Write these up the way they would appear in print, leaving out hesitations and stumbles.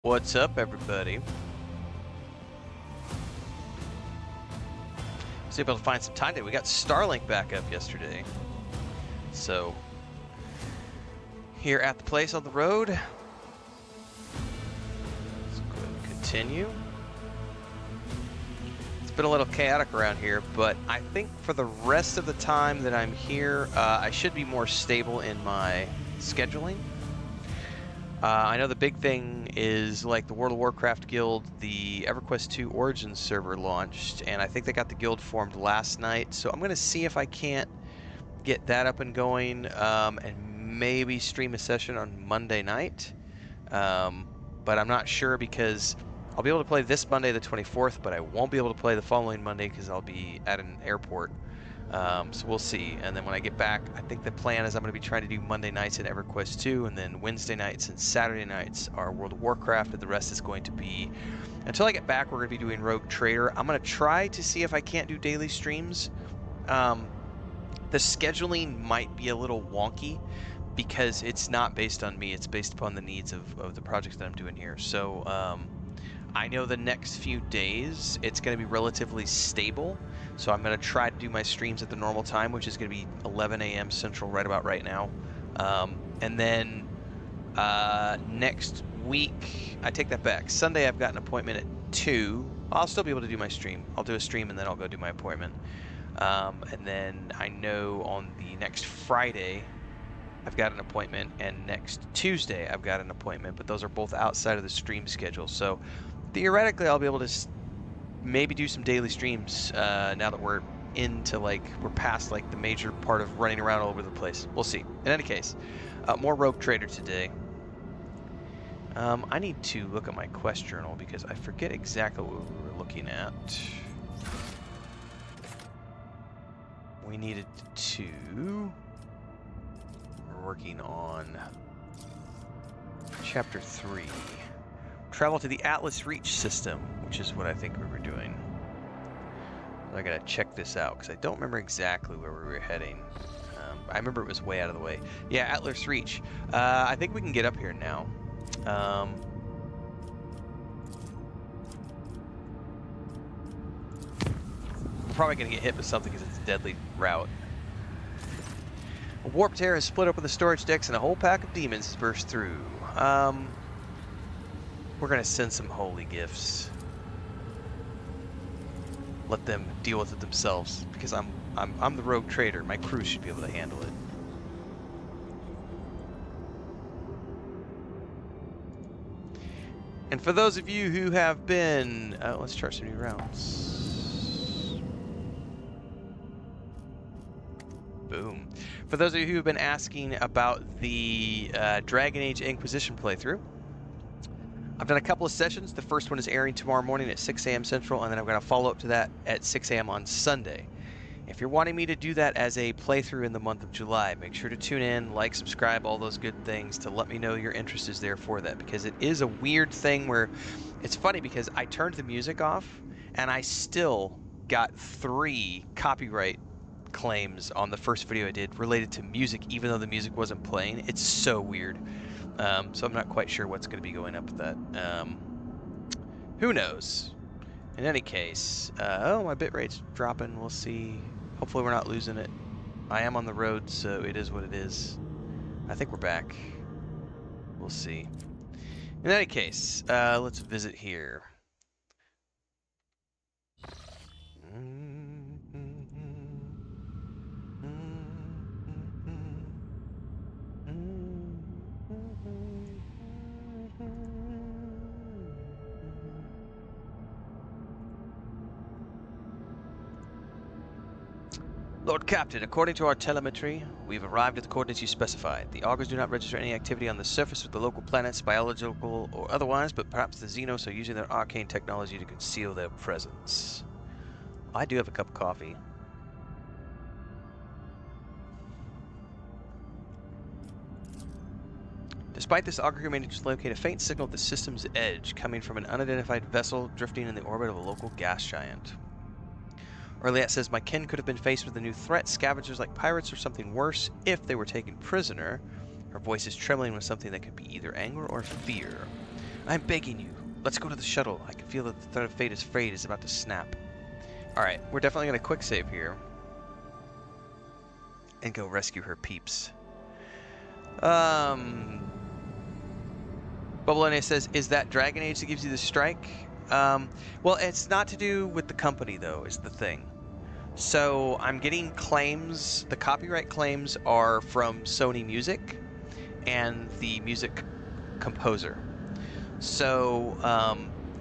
What's up, everybody? I was able to find some time today. We got Starlink back up yesterday. So, here at the place on the road. Let's go ahead and continue. It's been a little chaotic around here, but I think for the rest of the time that I'm here, I should be more stable in my scheduling. I know the big thing is like the World of Warcraft guild, the EverQuest 2 Origins server launched, and I think they got the guild formed last night, so I'm going to see if I can't get that up and going, and maybe stream a session on Monday night, but I'm not sure because I'll be able to play this Monday the 24th, but I won't be able to play the following Monday because I'll be at an airport. So we'll see, and then when I get back, I think the plan is I'm going to be trying to do Monday nights at EverQuest 2, and then Wednesday nights and Saturday nights are World of Warcraft, and the rest is going to be, until I get back, we're going to be doing Rogue Trader. I'm going to try to see if I can't do daily streams. The scheduling might be a little wonky, because it's not based on me, it's based upon the needs of the projects that I'm doing here. So, I know the next few days it's going to be relatively stable, so I'm going to try to do my streams at the normal time, which is going to be 11 a.m. Central right about right now. And then next week, I take that back. Sunday I've got an appointment at 2. I'll still be able to do my stream. I'll do a stream and then I'll go do my appointment. And then I know on the next Friday I've got an appointment, and next Tuesday I've got an appointment, but those are both outside of the stream schedule. So theoretically, I'll be able to maybe do some daily streams now that we're past like the major part of running around all over the place. We'll see. In any case, more Rogue Trader today. I need to look at my quest journal because I forget exactly what we were looking at. We needed to... We're working on Chapter 3. Travel to the Atlas Reach system, which is what I think we were doing. I gotta check this out because I don't remember exactly where we were heading. I remember it was way out of the way. Yeah, Atlas Reach. I think we can get up here now. We're probably gonna get hit with something because it's a deadly route. A warp tear has split open the storage decks and a whole pack of demons has burst through. We're gonna send some holy gifts. Let them deal with it themselves, because I'm the Rogue Trader. My crew should be able to handle it. And for those of you who have been, let's start some new rounds. Boom. For those of you who have been asking about the Dragon Age Inquisition playthrough, I've done a couple of sessions. The first one is airing tomorrow morning at 6 a.m. Central, and then I'm going to follow up to that at 6 a.m. on Sunday. If you're wanting me to do that as a playthrough in the month of July, make sure to tune in, like, subscribe, all those good things to let me know your interest is there for that, because it is a weird thing where it's funny because I turned the music off and I still got 3 copyright claims on the first video I did related to music, even though the music wasn't playing. It's so weird. So I'm not quite sure what's going to be going up with that. Who knows? In any case, oh, my bitrate's dropping. We'll see. Hopefully we're not losing it. I am on the road, so it is what it is. I think we're back. We'll see. In any case, let's visit here. Lord Captain, according to our telemetry, we've arrived at the coordinates you specified. The augurs do not register any activity on the surface of the local planets, biological or otherwise, but perhaps the Xenos are using their arcane technology to conceal their presence. I do have a cup of coffee. Despite this, augur managed to locate a faint signal at the system's edge, coming from an unidentified vessel drifting in the orbit of a local gas giant. Orliat says, my kin could have been faced with a new threat, scavengers like pirates or something worse, if they were taken prisoner. Her voice is trembling with something that could be either anger or fear. I'm begging you. Let's go to the shuttle. I can feel that the threat of fate is frayed is about to snap. Alright, we're definitely going to quick save here. And go rescue her peeps. Bubble says, is that Dragon Age that gives you the strike? Well, it's not to do with the company, though, is the thing. So I'm getting claims. The copyright claims are from Sony Music and the music composer. So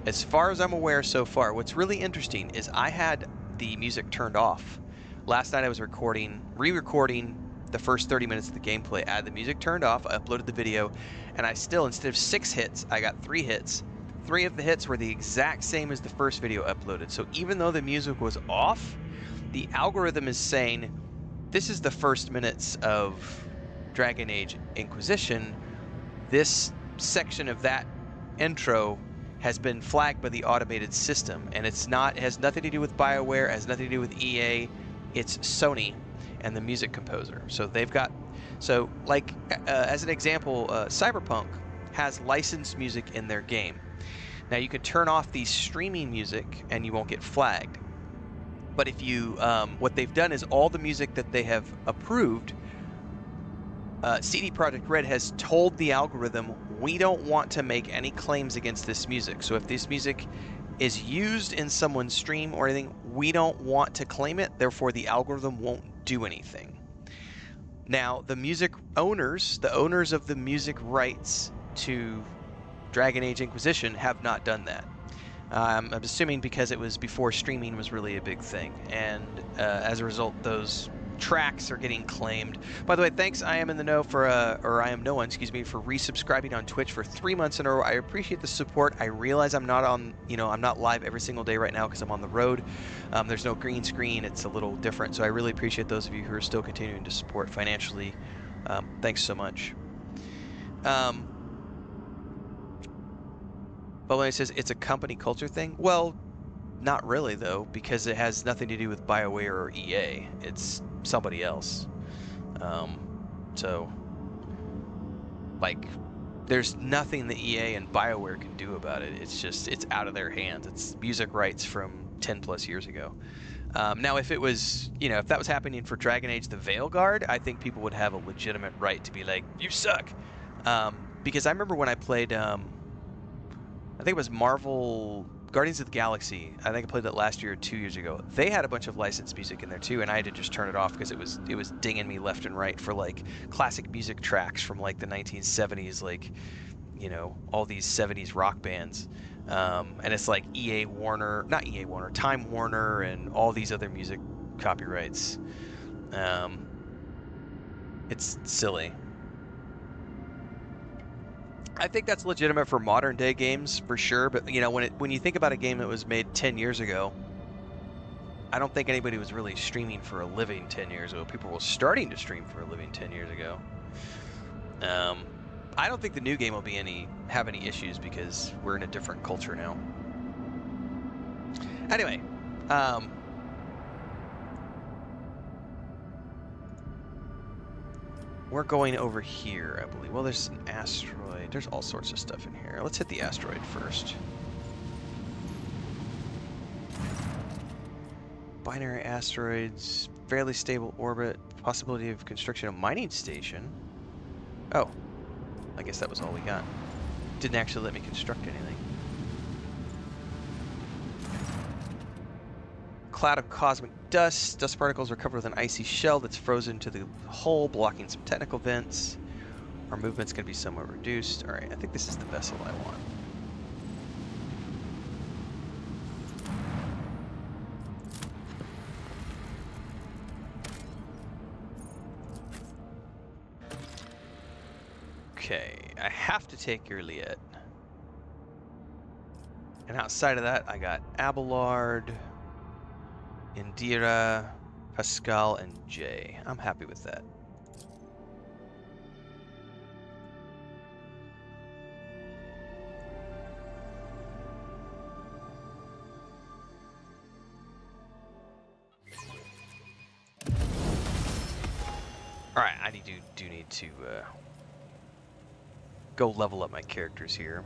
as far as I'm aware so far, what's really interesting is I had the music turned off. Last night I was re-recording the first 30 minutes of the gameplay. I had the music turned off, I uploaded the video, and I still, instead of 6 hits, I got 3 hits. 3 of the hits were the exact same as the first video uploaded. So even though the music was off, the algorithm is saying, this is the first minutes of Dragon Age Inquisition. This section of that intro has been flagged by the automated system, and it has nothing to do with BioWare, has nothing to do with EA. It's Sony and the music composer. So they've got, so like as an example, Cyberpunk has licensed music in their game. Now you can turn off the streaming music and you won't get flagged. But if you, what they've done is all the music that they have approved, CD Projekt Red has told the algorithm, we don't want to make any claims against this music. So if this music is used in someone's stream or anything, we don't want to claim it, therefore the algorithm won't do anything. Now, the music owners, the owners of the music rights to Dragon Age Inquisition have not done that. I'm assuming because it was before streaming was really a big thing, and as a result, those tracks are getting claimed. By the way, thanks, I am in the know for, or I am no one, excuse me, for resubscribing on Twitch for 3 months in a row. I appreciate the support. I realize I'm not on, I'm not live every single day right now because I'm on the road. There's no green screen. It's a little different. So I really appreciate those of you who are still continuing to support financially. Thanks so much. But when it says it's a company culture thing, well, not really though, because it has nothing to do with BioWare or EA. It's somebody else. So, like, there's nothing that EA and BioWare can do about it. It's just, it's out of their hands. It's music rights from 10 plus years ago. Now, if it was, if that was happening for Dragon Age the Veilguard, I think people would have a legitimate right to be like, you suck. Because I remember when I played, I think it was Marvel Guardians of the Galaxy. I think I played that last year or 2 years ago. They had a bunch of licensed music in there too, and I had to just turn it off because it was dinging me left and right for like classic music tracks from like the 1970s, like all these 70s rock bands. And it's like Time Warner, and all these other music copyrights. It's silly. I think that's legitimate for modern day games for sure, but when you think about a game that was made 10 years ago, I don't think anybody was really streaming for a living 10 years ago. People were starting to stream for a living 10 years ago. I don't think the new game will have any issues because we're in a different culture now. Anyway, we're going over here, I believe. Well, there's an asteroid. There's all sorts of stuff in here. Let's hit the asteroid first. Binary asteroids, fairly stable orbit, possibility of construction of mining station. Oh, I guess that was all we got. Didn't actually let me construct anything. Cloud of cosmic dust. Dust particles are covered with an icy shell that's frozen to the hull, blocking some technical vents. Our movement's going to be somewhat reduced. Alright, I think this is the vessel I want. Okay, I have to take your Liet. And outside of that, I got Abelard, Indira, Pascal, and Jay. I'm happy with that. Alright, I do need to go level up my characters here.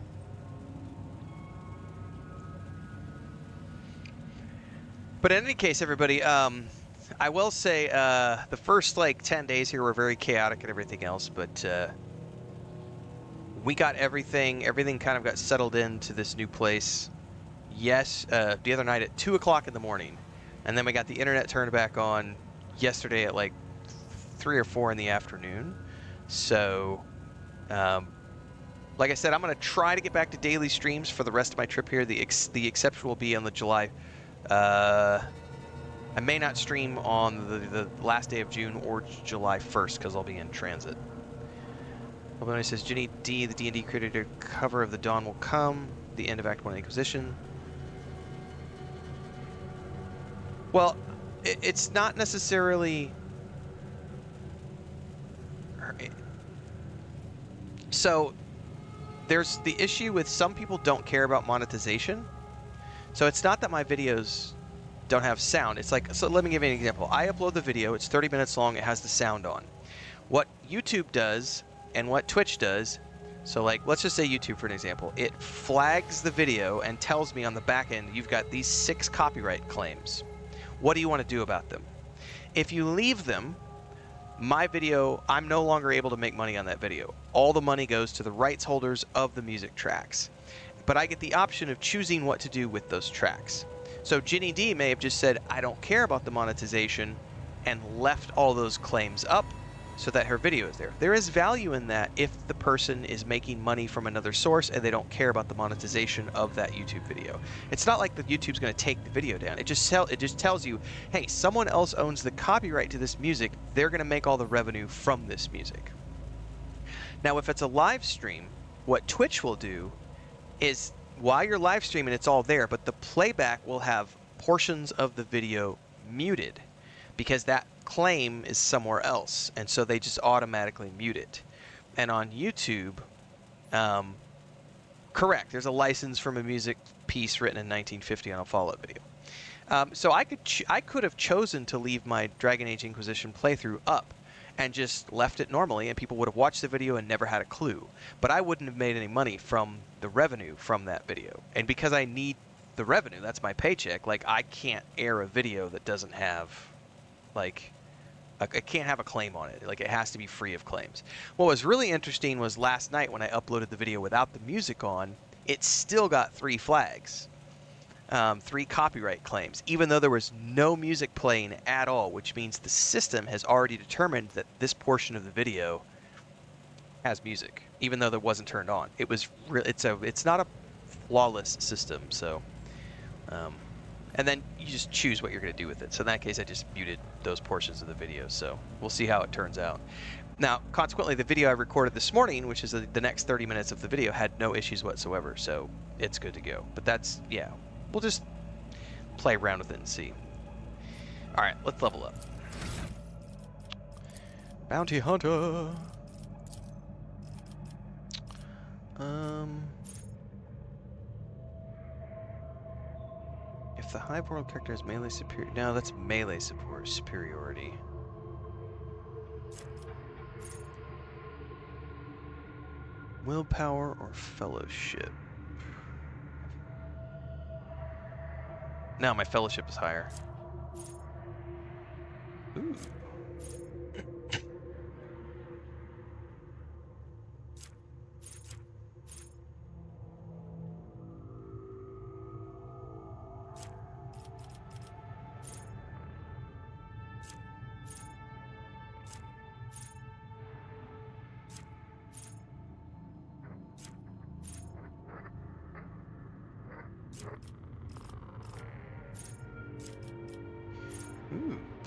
But in any case, everybody, I will say the first like 10 days here were very chaotic and everything else, but we got everything kind of got settled into this new place. Yes, the other night at 2 o'clock in the morning, and then we got the internet turned back on yesterday at like 3 or 4 in the afternoon. So, like I said, I'm going to try to get back to daily streams for the rest of my trip here. The exception will be on the July. I may not stream on the last day of June or July 1st because I'll be in transit. Alboni says, Ginny D, the D&D creator cover of the Dawn will come. The end of Act 1 Inquisition. Well, it's not necessarily... So, there's the issue with some people don't care about monetization. So it's not that my videos don't have sound. It's like, so let me give you an example. I upload the video, it's 30 minutes long, it has the sound on. What YouTube does and what Twitch does, so like, let's just say YouTube for an example, it flags the video and tells me on the back end, you've got these 6 copyright claims. What do you want to do about them? If you leave them, my video, I'm no longer able to make money on that video. All the money goes to the rights holders of the music tracks. But I get the option of choosing what to do with those tracks. So Ginny D may have just said, I don't care about the monetization, and left all those claims up so that her video is there. There is value in that if the person is making money from another source and they don't care about the monetization of that YouTube video. It's not like the YouTube's going to take the video down. It just tells you, hey, someone else owns the copyright to this music. They're going to make all the revenue from this music. Now, if it's a live stream, what Twitch will do is while you're live streaming, it's all there, but the playback will have portions of the video muted because that claim is somewhere else, and so they just automatically mute it. And on YouTube, correct, there's a license from a music piece written in 1950 on a Fallout video. So I could have chosen to leave my Dragon Age Inquisition playthrough up and just left it normally, and people would have watched the video and never had a clue. But I wouldn't have made any money from the revenue from that video. And because I need the revenue, that's my paycheck, like, I can't air a video that doesn't have, like, I can't have a claim on it. Like, it has to be free of claims. What was really interesting was last night when I uploaded the video without the music on, it still got 3 flags. 3 copyright claims, even though there was no music playing at all, which means the system has already determined that this portion of the video has music, even though that wasn't turned on. It was it's not a flawless system, so and then you just choose what you're going to do with it. So in that case, I just muted those portions of the video, so we'll see how it turns out. Now, consequently, the video I recorded this morning, which is the next 30 minutes of the video, had no issues whatsoever, so it's good to go. But that's, yeah, we'll just play around with it and see. All right, let's level up. Bounty Hunter. If the Hive World character is melee superior, no, that's melee superiority. Willpower or fellowship? No, my fellowship is higher. Ooh.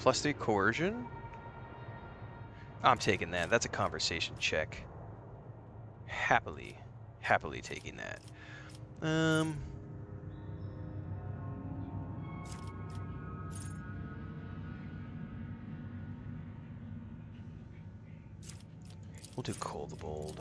+3 coercion? I'm taking that. That's a conversation check. Happily taking that. We'll do Cold the Bold.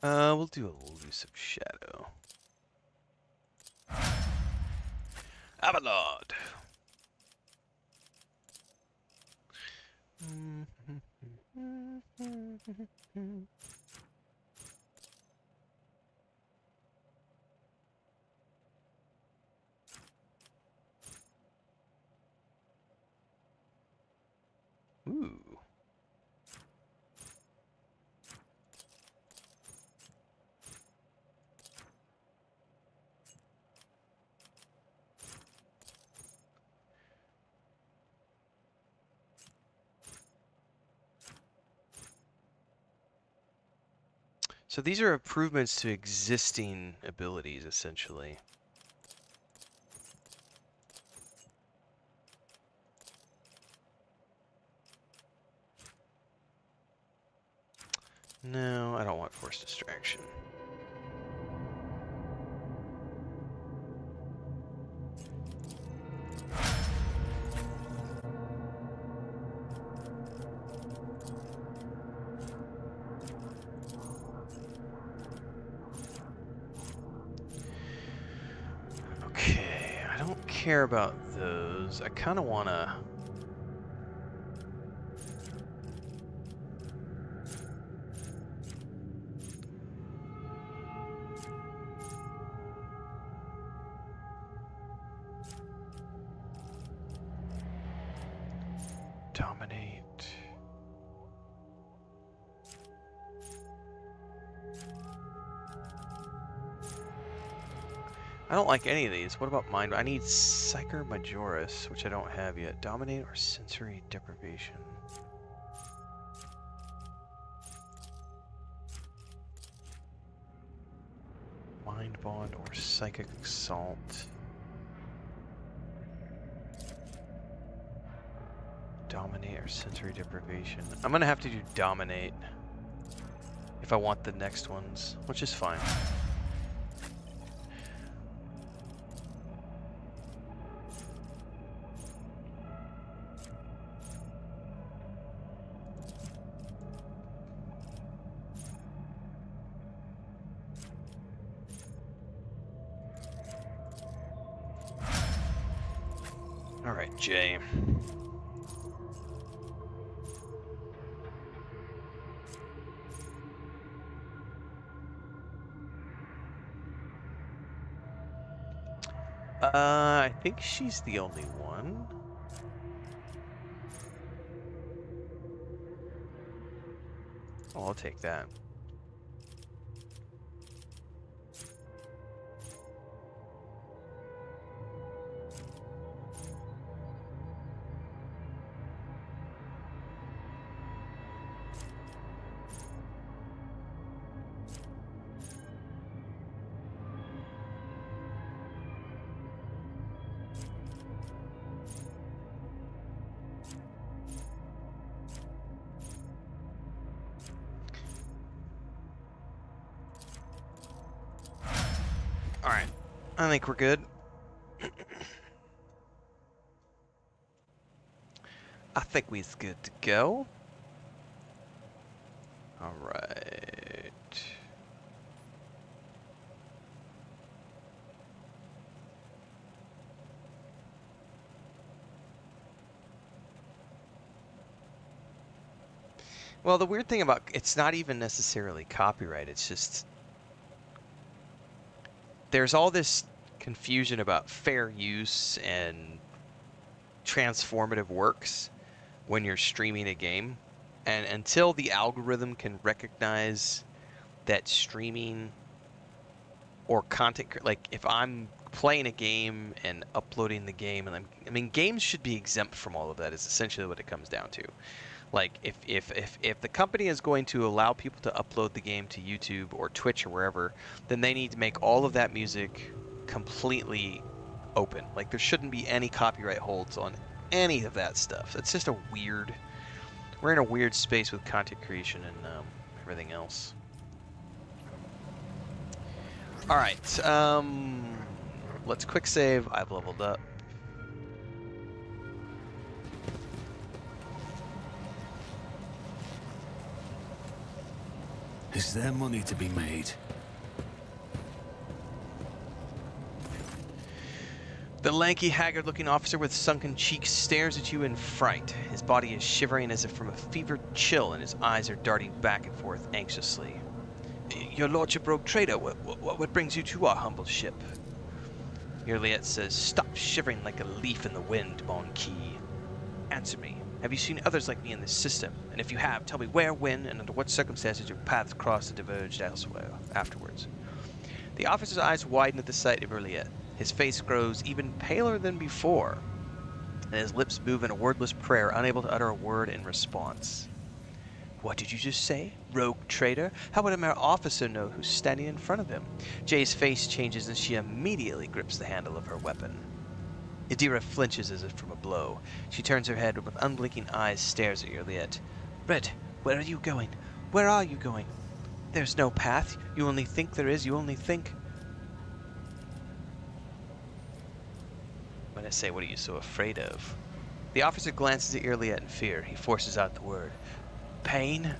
We'll do elusive shadow. Avalord. Ooh. So these are improvements to existing abilities, essentially. No, I don't want force distraction. Okay, I don't care about those. I kind of want to... dominate. I don't like any of these. What about mind? I need Psyker Majoris, which I don't have yet. Dominate or sensory deprivation. Mind bond or psychic assault. Dominate or sensory deprivation. I'm gonna have to do dominate if I want the next ones, which is fine. All right, Jay. I think she's the only one. Oh, I'll take that. All right, I think we're good. I think we're good to go. All right. Well, the weird thing about it's not even necessarily copyright. It's just there's all this confusion about fair use and transformative works when you're streaming a game. And until the algorithm can recognize that streaming or content, like if I'm playing a game and uploading the game, and I mean, games should be exempt from all of that is essentially what it comes down to. Like if the company is going to allow people to upload the game to YouTube or Twitch or wherever, then they need to make all of that music completely open. Like there shouldn't be any copyright holds on any of that stuff. It's just a weird, we're in a weird space with content creation and everything else. All right, let's quick save. I've leveled up. Is there money to be made? The lanky, haggard-looking officer with sunken cheeks stares at you in fright. His body is shivering as if from a fevered chill, and his eyes are darting back and forth anxiously. Your lordship, rogue trader, what brings you to our humble ship? Urliette says, stop shivering like a leaf in the wind, Monkey. Answer me. Have you seen others like me in this system? And if you have, tell me where, when, and under what circumstances your paths crossed and diverged elsewhere afterwards. The officer's eyes widen at the sight of Urliette. His face grows even paler than before, and his lips move in a wordless prayer, unable to utter a word in response. What did you just say? Rogue trader? How would a mere officer know who's standing in front of him? Jay's face changes and she immediately grips the handle of her weapon. Idira flinches as if from a blow. She turns her head and with unblinking eyes stares at Urliette. Red, where are you going? Where are you going? There's no path. You only think there is. You only think. When I say, what are you so afraid of? The officer glances at Urliette in fear. He forces out the word. Pain?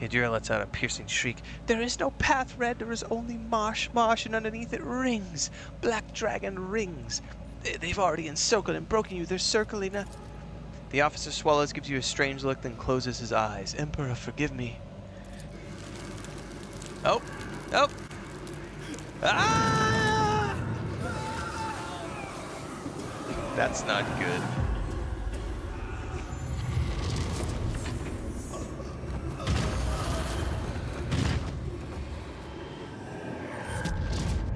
Idira lets out a piercing shriek. There is no path, Red. There is only marsh, and underneath it rings. Black dragon rings. They've already encircled and broken you. They're circling. The officer swallows, gives you a strange look, then closes his eyes. Emperor, forgive me. Oh! Oh! Ah! That's not good.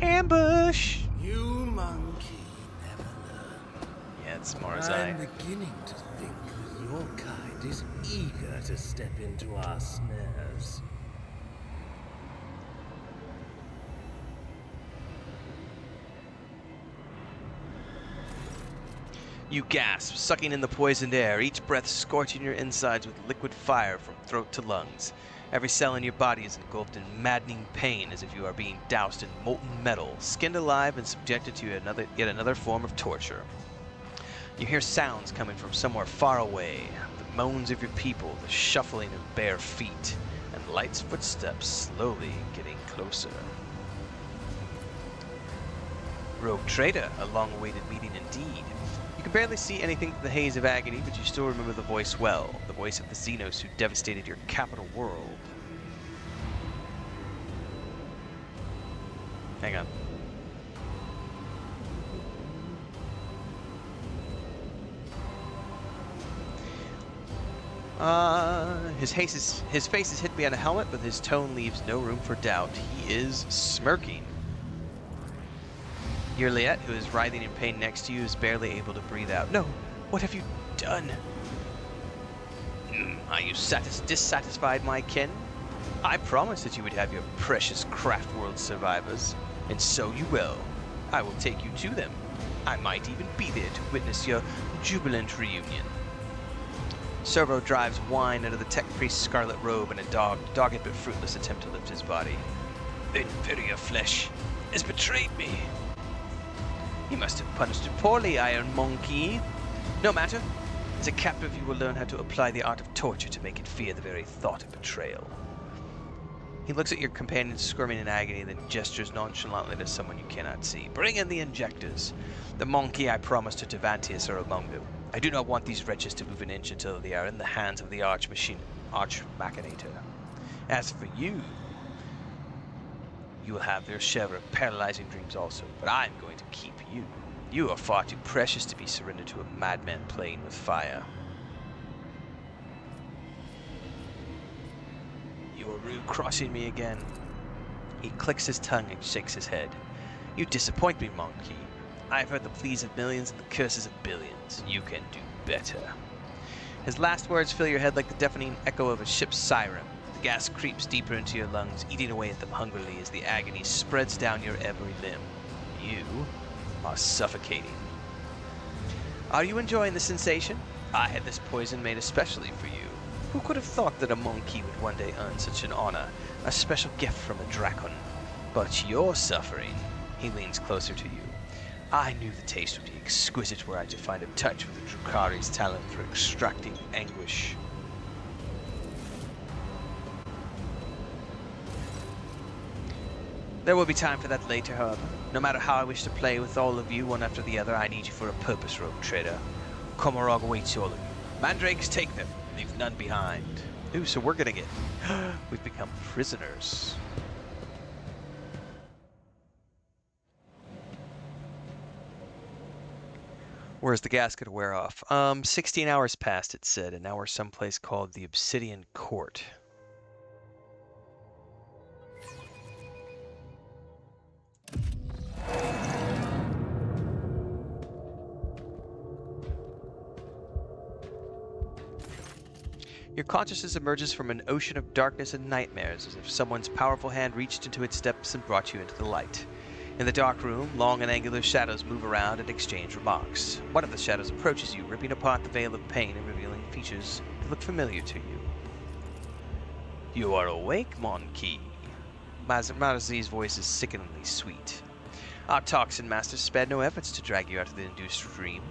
Ambush! You monkey never learn. Yeah, it's more as I. I'm beginning to think that your kind is eager to step into our snares. You gasp, sucking in the poisoned air, each breath scorching your insides with liquid fire from throat to lungs. Every cell in your body is engulfed in maddening pain as if you are being doused in molten metal, skinned alive and subjected to yet another form of torture. You hear sounds coming from somewhere far away, the moans of your people, the shuffling of bare feet, and Light's footsteps slowly getting closer. Rogue Trader, a long-awaited meeting indeed. You can barely see anything through the haze of agony, but you still remember the voice well, the voice of the Xenos who devastated your capital world. Hang on. His face is hidden behind a helmet, but his tone leaves no room for doubt. He is smirking. Urliette, who is writhing in pain next to you, is barely able to breathe out. No, what have you done? Are you dissatisfied, my kin? I promised that you would have your precious craft world survivors, and so you will. I will take you to them. I might even be there to witness your jubilant reunion. Servo drives wine out of the tech priest's scarlet robe in a dogged but fruitless attempt to lift his body. The inferior flesh has betrayed me. You must have punished it poorly, Iron Monkey. No matter. As a captive, you will learn how to apply the art of torture to make it fear the very thought of betrayal. He looks at your companion squirming in agony, then gestures nonchalantly to someone you cannot see. Bring in the injectors. The Monkey I promised to Tevantius are among them. I do not want these wretches to move an inch until they are in the hands of the Arch-Machinator. As for you, you will have their share of paralyzing dreams also, but I'm going to keep you. You are far too precious to be surrendered to a madman playing with fire. You are rude crossing me again. He clicks his tongue and shakes his head. You disappoint me, Monkey. I've heard the pleas of millions and the curses of billions. You can do better. His last words fill your head like the deafening echo of a ship's siren. The gas creeps deeper into your lungs, eating away at them hungrily as the agony spreads down your every limb. You are suffocating. Are you enjoying the sensation? I had this poison made especially for you. Who could have thought that a monkey would one day earn such an honor, a special gift from a Dracon? But you're suffering. He leans closer to you. I knew the taste would be exquisite were I to find a touch with the Drukhari's talent for extracting anguish. There will be time for that later, however. No matter how I wish to play with all of you one after the other, I need you for a purpose, Rogue Trader. Komarog awaits all of you. Mandrakes, take them. Leave none behind. Ooh, so we're gonna get... We've become prisoners. Where's the gasket wear off? 16 hours passed, it said, and now we're someplace called the Obsidian Court. Your consciousness emerges from an ocean of darkness and nightmares, as if someone's powerful hand reached into its depths and brought you into the light. In the dark room, long and angular shadows move around and exchange remarks. One of the shadows approaches you, ripping apart the veil of pain and revealing features that look familiar to you. You are awake, Monkey. Marazi's voice is sickeningly sweet. Our Toxin Masters spared no efforts to drag you out of the induced dream.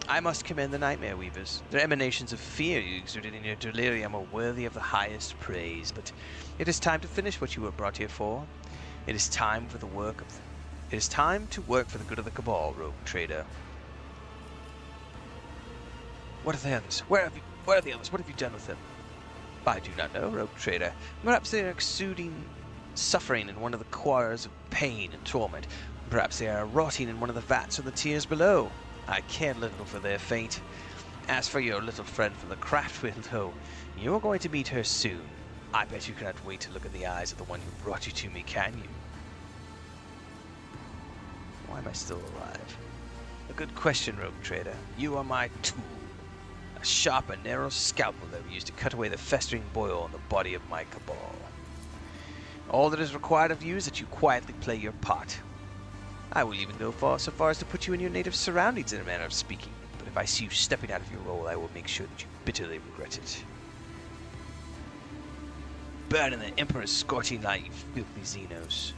I must commend the Nightmare Weavers. Their emanations of fear you exerted in your delirium are worthy of the highest praise, but it is time to finish what you were brought here for. It is time to work for the good of the Cabal, Rogue Trader. What are the others? Where are the others? What have you done with them? I do not know, Rogue Trader. Perhaps they are exuding suffering in one of the quarters of pain and torment. Perhaps they are rotting in one of the vats of the tiers below. I care little for their fate. As for your little friend from the Craftwheel, though, you are going to meet her soon. I bet you cannot wait to look in the eyes of the one who brought you to me, can you? Why am I still alive? A good question, Rogue Trader. You are my tool. A sharp and narrow scalpel that we use to cut away the festering boil on the body of my Cabal. All that is required of you is that you quietly play your part. I will even go so far as to put you in your native surroundings in a manner of speaking, but if I see you stepping out of your role, I will make sure that you bitterly regret it. Burn in the Emperor's scorching light, you filthy Xenos.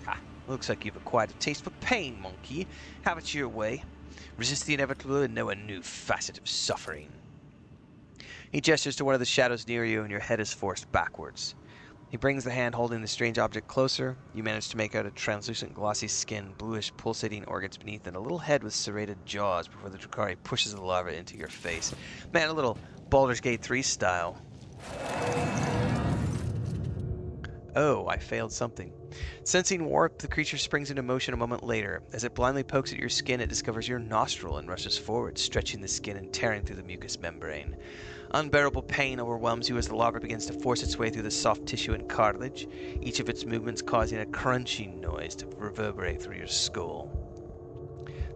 Ha! Looks like you've acquired a taste for pain, Monkey. Have it your way. Resist the inevitable and know a new facet of suffering. He gestures to one of the shadows near you, and your head is forced backwards. He brings the hand holding the strange object closer. You manage to make out a translucent glossy skin, bluish pulsating organs beneath, and a little head with serrated jaws before the Drukhari pushes the larva into your face. Man, a little Baldur's Gate 3 style. Oh, I failed something. Sensing warp, the creature springs into motion a moment later. As it blindly pokes at your skin, it discovers your nostril and rushes forward, stretching the skin and tearing through the mucous membrane. Unbearable pain overwhelms you as the larva begins to force its way through the soft tissue and cartilage, each of its movements causing a crunching noise to reverberate through your skull.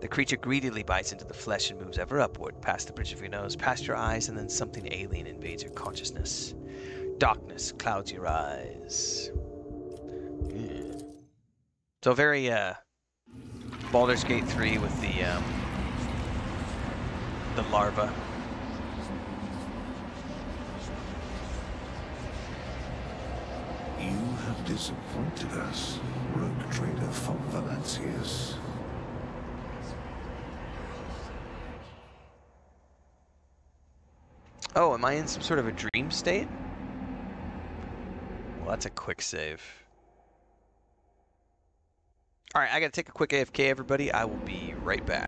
The creature greedily bites into the flesh and moves ever upward, past the bridge of your nose, past your eyes, and then something alien invades your consciousness. Darkness clouds your eyes. So very, Baldur's Gate 3 with the larva. You have disappointed us, Rogue Trader von Valancius. Oh, am I in some sort of a dream state? Well, that's a quick save. Alright, I gotta take a quick AFK, everybody. I will be right back.